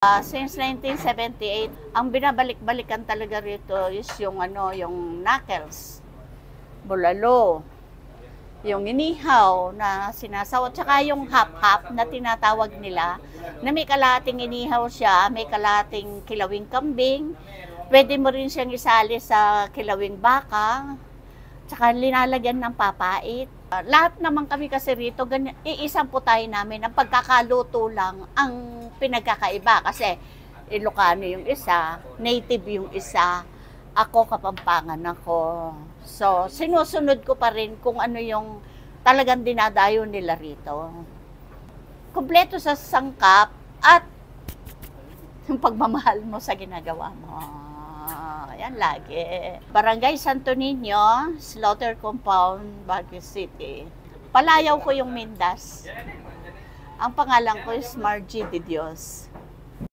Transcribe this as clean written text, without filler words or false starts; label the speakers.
Speaker 1: Since 1978, ang binabalik-balikan talaga rito is yung yung knuckles, bulalo, yung inihaw na sinasaw, at saka yung hap-hap na tinatawag nila, na may kalating inihaw siya, may kalating kilawing kambing, pwede mo rin siyang isali sa kilawing baka, tsaka linalagyan ng papait. Lahat naman kami kasi rito, iisang putahe namin. Ang pagkakaluto lang ang pinagkakaiba. Kasi Ilocano yung isa, native yung isa, ako Kapampangan ako. So, sinusunod ko pa rin kung ano yung talagang dinadayo nila rito. Kumpleto sa sangkap at yung pagmamahal mo sa ginagawa mo. Yan lagi. Barangay Santo Niño, Slaughter Compound, Baguio City. Palayaw ko yung Mindas. Ang pangalan ko is Margie de Dios.